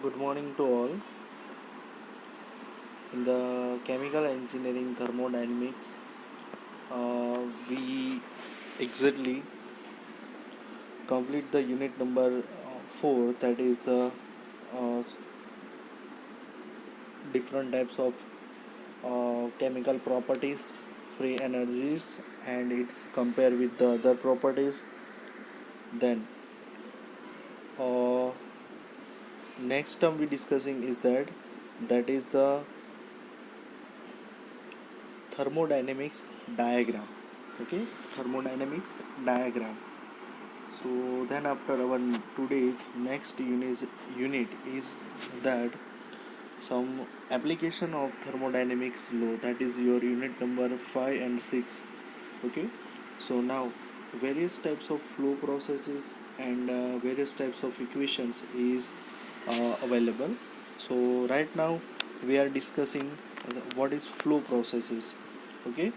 Good morning to all. In the chemical engineering thermodynamics, we exactly complete the unit number 4, that is the uh, different types of chemical properties, free energies, and it's compared with the other properties. Then, uh, next term we discussing is that is the thermodynamics diagram. Okay, thermodynamics diagram. So then after our today's next unit is that some application of thermodynamics law, that is your unit number 5 and 6. Okay, so now various types of flow processes and various types of equations is available. So right now we are discussing what is flow processes. Okay,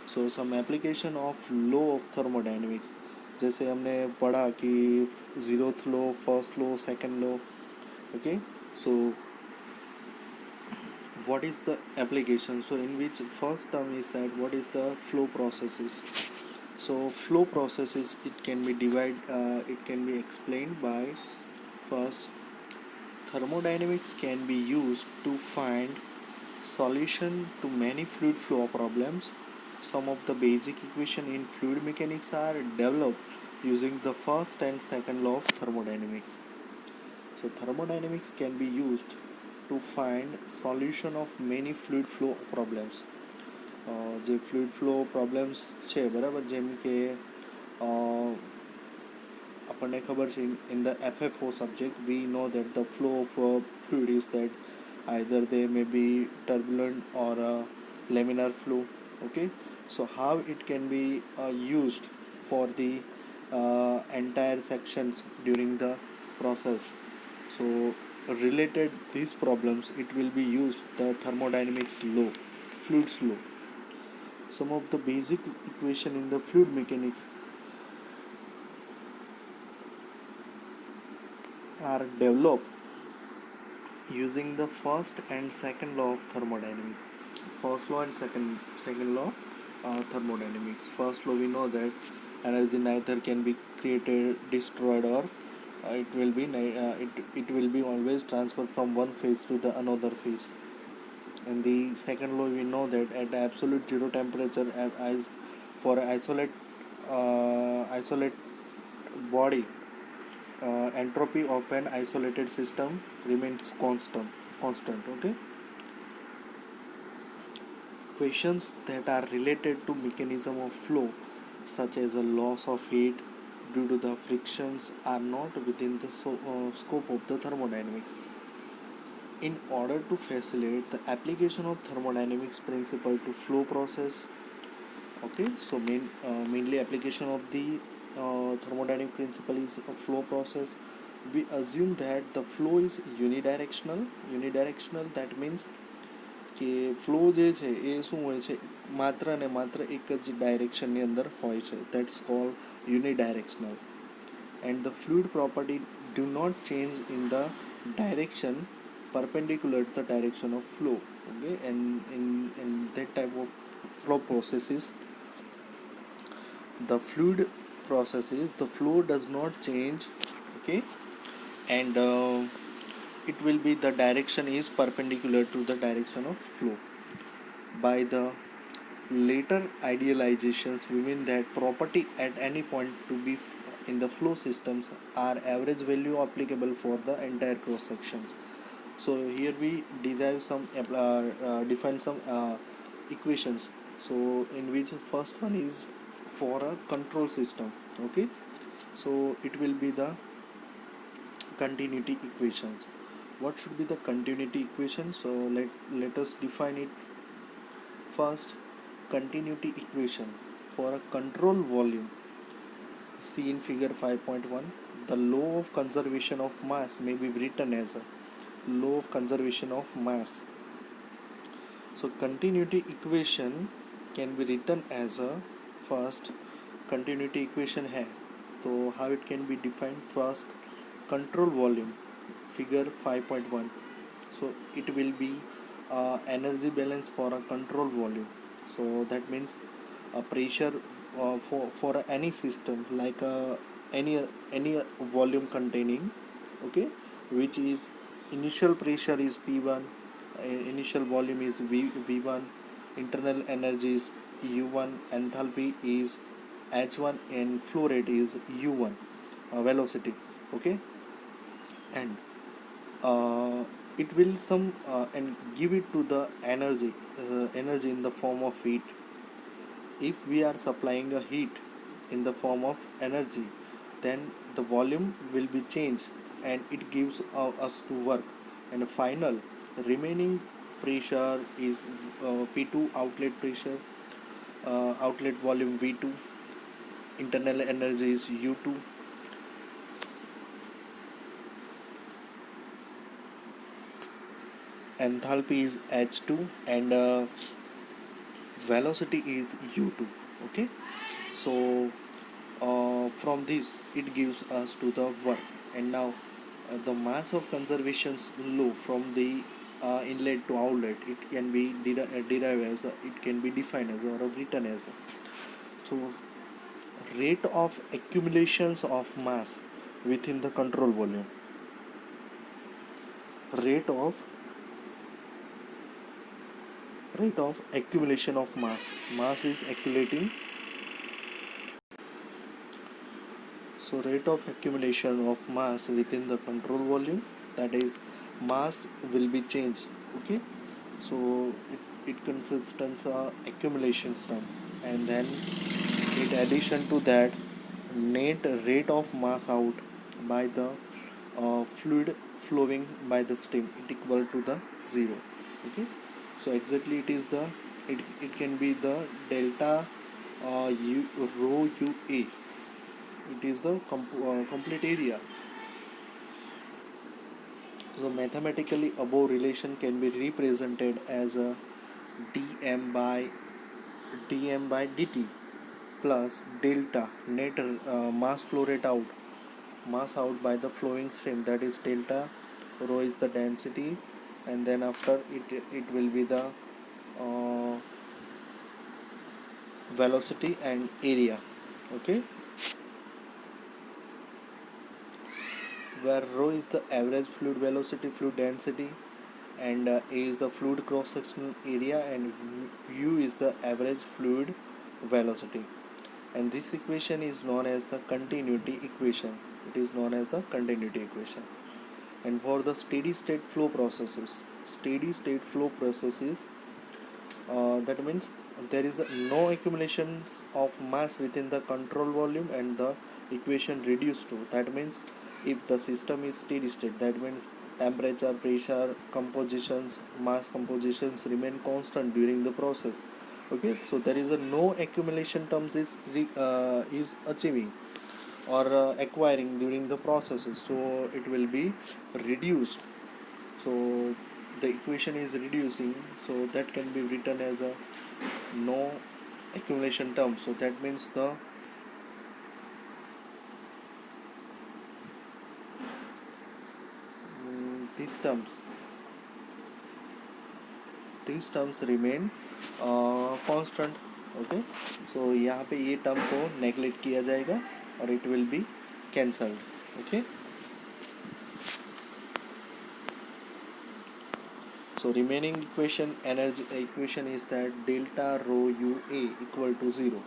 so some application of law of thermodynamics, जैसे हमने पढ़ा कि zeroth law, first law, second law. Okay, so what is the application? So in which first term is that what is the flow processes. So flow processes, it can be it can be explained by first, thermodynamics can be used to find solution to many fluid flow problems. Some of the basic equations in fluid mechanics are developed using the first and second law of thermodynamics. So thermodynamics can be used to find solution of many fluid flow problems. જે fluid flow problems છે બરાબર, જેમ કે આપણને ખબર છે in the FFO subject we know that the flow of fluid is that either they may be turbulent or laminar flow. Okay, so how it can be used for the entire sections during the process. So related these problems, it will be used the thermodynamics law, fluids law. Some of the basic equation in the fluid mechanics are developed using the first and second law of thermodynamics. First law and second law thermodynamics. First law, we know that energy neither can be created, destroyed, or it will be always transferred from one phase to the another phase. And the second law, we know that at absolute zero temperature, for isolate body, entropy of an isolated system remains constant. Okay, questions that are related to mechanism of flow, such as a loss of heat due to the frictions, are not within the scope of the thermodynamics. In order to facilitate the application of thermodynamics principle to flow process, okay, so mainly application of the thermodynamic principle is a flow process. We assume that the flow is unidirectional. That means કે flow જે છે એ શું હોય છે, માત્ર ને માત્ર એક જ ડાયરેક્શનની અંદર હોય છે. That's called unidirectional. And the fluid property do not change in the direction perpendicular to the direction of flow. Okay, and in that type of flow processes, the fluid processes, the flow does not change. Okay, and it will be the direction is perpendicular to the direction of flow. By the later idealizations, we mean that property at any point to be in the flow systems are average value applicable for the entire cross sections. So here we derive some define some equations. So in which first one is for a control system. Okay, so it will be the continuity equations. What should be the continuity equation? So let us define it. First, continuity equation for a control volume. See in figure 5.1, the law of conservation of mass may be written as a law of conservation of mass. So continuity equation can be written as a first continuity equation है. So how it can be defined? First, control volume. figure 5.1. So it will be energy balance for a control volume. So that means a pressure for any system, like any volume containing, okay, which is initial pressure is P1, initial volume is V1, internal energy is U1, enthalpy is H1, and flow rate is U1, velocity, okay. And uh, it will some and give it to the energy in the form of heat. If we are supplying a heat in the form of energy, then the volume will be changed and it gives us to work. And the final remaining pressure is P2, outlet pressure, outlet volume V2, internal energy is U2, enthalpy is H2, and velocity is U2, okay. So from this it gives us to the work. And now the mass of conservation's law from the inlet to outlet, it can be derived as it can be defined as or written as so rate of accumulations of mass within the control volume. Rate of accumulation of mass is accumulating. So rate of accumulation of mass within the control volume, that is mass will be changed, okay. So it consists accumulation term, and then in addition to that, net rate of mass out by the fluid flowing by the stream, it equal to the zero, okay. So exactly it can be the delta u rho ua, it is the complete area. So mathematically above relation can be represented as a dm by dt plus delta net mass out by the flowing stream, that is delta rho is the density, and then after it will be the uh, velocity and area, okay, where rho is the average fluid velocity, fluid density, and A is the fluid cross sectional area, and U is the average fluid velocity. And this equation is known as the continuity equation. It is known as the continuity equation. And for the steady state flow processes, that means there is no accumulation of mass within the control volume, and the equation reduced to, that means if the system is steady state, that means temperature, pressure, mass compositions remain constant during the process, okay. So there is a no accumulation terms is achieving or acquiring during the processes, so it will be reduced. So the equation is reducing, so that can be written as a no accumulation term. So that means these terms remain constant, okay. So यहाँ पे ये term को neglect किया जाएगा और it will be cancelled, okay. So remaining energy equation is that delta rho ua equal to 0,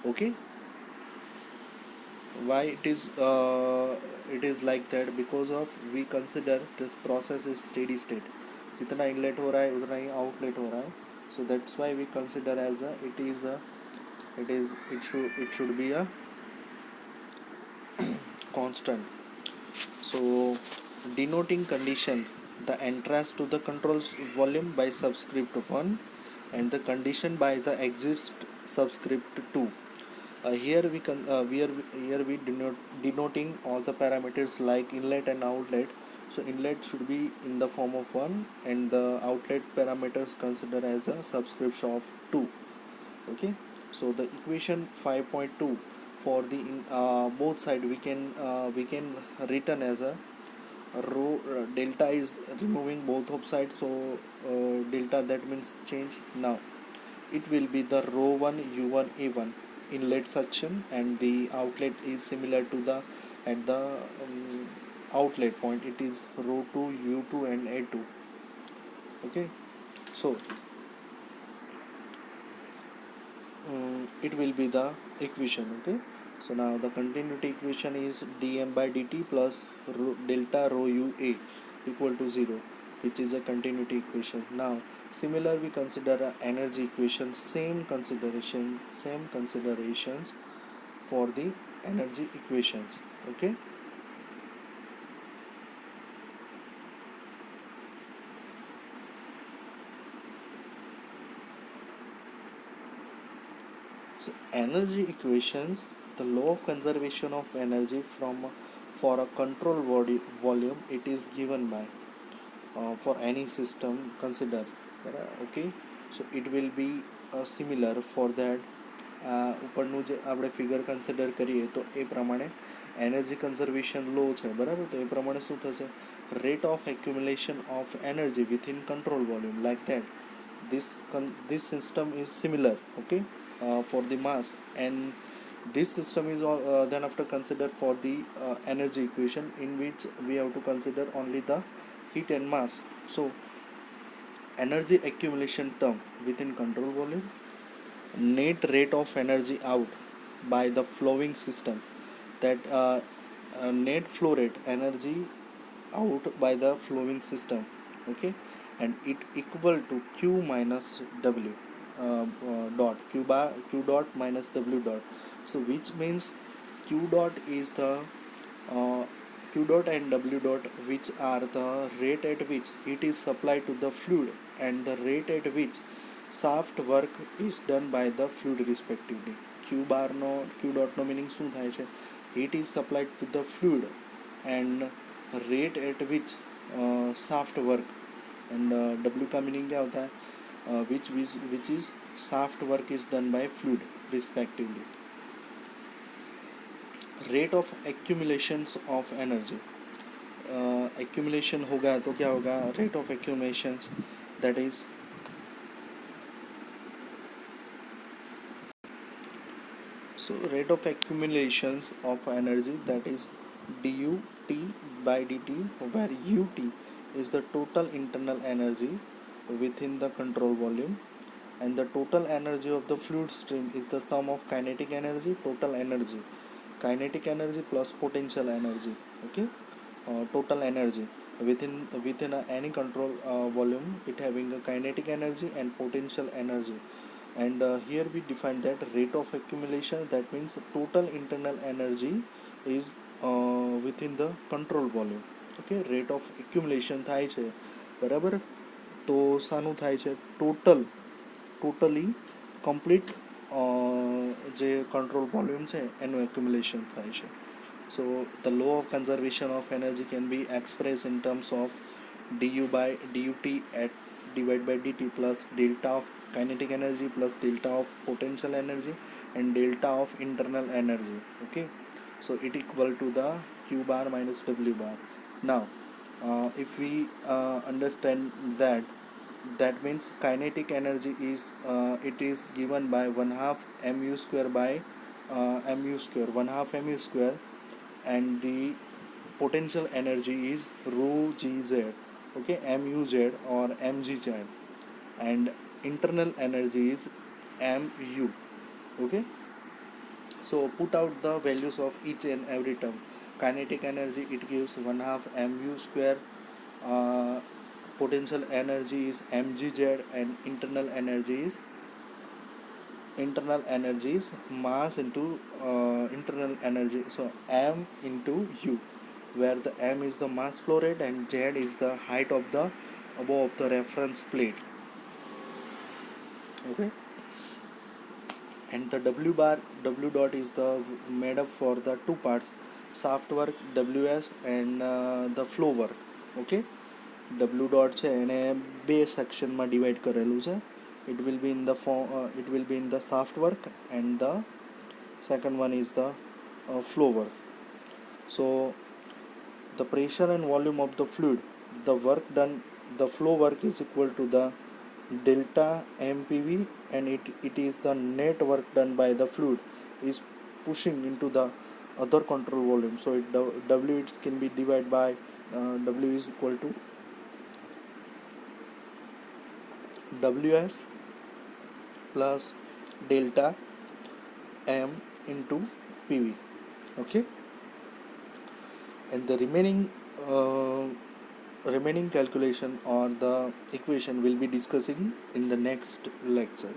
okay. Why it is like that? Because of we consider this process is steady state, जितना inlet हो रहा है उतना ही outlet हो रहा है. So that's why we consider as it should be a constant. So denoting condition, the entrance to the control volume by subscript 1 and the condition by the exit subscript 2. Here we denoting all the parameters like inlet and outlet. So inlet should be in the form of 1 and the outlet parameters considered as a subscript of 2, okay. So the equation 5.2 for the both side we can written as a rho delta is removing both of sides, so delta, that means change. Now it will be the rho 1 u1 a1 inlet suction, and the outlet is similar to the at the outlet point, it is rho 2 u2 and a2. Okay, so it will be the equation. Okay, so now the continuity equation is dm by dt plus delta rho ua equal to 0, which is a continuity equation. Now similar we consider a energy equation, same considerations for the energy equations. Okay, so energy equations, the law of conservation of energy from for a control volume, it is given by for any system consider. Okay, so it will be similar for that. ઉપરનું જે આપણે figure consider કરીએ તો એ પ્રમાણે energy conservation લો છે, બરાબર. તો એ પ્રમાણે શું થશે, rate of accumulation of energy within control volume, like that this system is similar. Okay, for the mass, and this system is then after considered for the energy equation, in which we have to consider only the heat and mass. So energy accumulation term within control volume, net rate of energy out by the flowing system, that net flow rate energy out by the flowing system. Okay, and it equal to q minus w dot, q dot minus w dot. So which means q dot is the uh, q dot and w dot, which are the rate at which heat is supplied to the fluid and the rate at which shaft work is done by the fluid respectively. q bar no q dot no meaning શું થાય છે, heat is supplied to the fluid and rate at which shaft work, and w का meaning क्या होता है, which is shaft work is done by fluid respectively. Rate of एक्यूमुलेशंस of energy, accumulation होगा तो क्या होगा, rate of एक्यूमुलेशंस, that is so rate of accumulations of energy, that is dut by dt, where ut is the total internal energy within the control volume, and the total energy of the fluid stream is the sum of kinetic energy, total energy, kinetic energy plus potential energy. Okay, total energy within any control volume, it having a kinetic energy and potential energy. And here we define that rate of accumulation, that means total internal energy is within the control volume. Okay, rate of accumulation થાય છે, બરાબર. તો શાનું થાય છે, totally complete જે control volume છે એનું accumulation થાય છે. So the law of conservation of energy can be expressed in terms of du by dut at divided by dt plus delta of kinetic energy plus delta of potential energy and delta of internal energy. Okay, so it equal to the q bar minus w bar. Now if we understand that, that means kinetic energy is it is given by 1/2 mu square by mu square, 1/2 mu square, and the potential energy is rho gz. Okay, muz or mgz, and internal energy is mu. Okay, so put out the values of each and every term. Kinetic energy, it gives 1/2 mu square, potential energy is mgz, and internal energy is mass into internal energy, so m into u, where the m is the mass flow rate and z is the height of the above of the reference plate. Okay, and the w dot is the made up for the two parts, shaft work ws and the flow work. Okay, w dot છે એને બે સેક્શનમાં divide કરેલું છે. It will be in the it will be in the shaft work, and the second one is the flow work. So the pressure and volume of the fluid, the work done, the flow work is equal to the delta mpv, and it is the net work done by the fluid is pushing into the other control volume. So w it can be divided by w is equal to ws plus delta m into pv. Okay, and the remaining calculation or the equation will be discussing in the next lecture.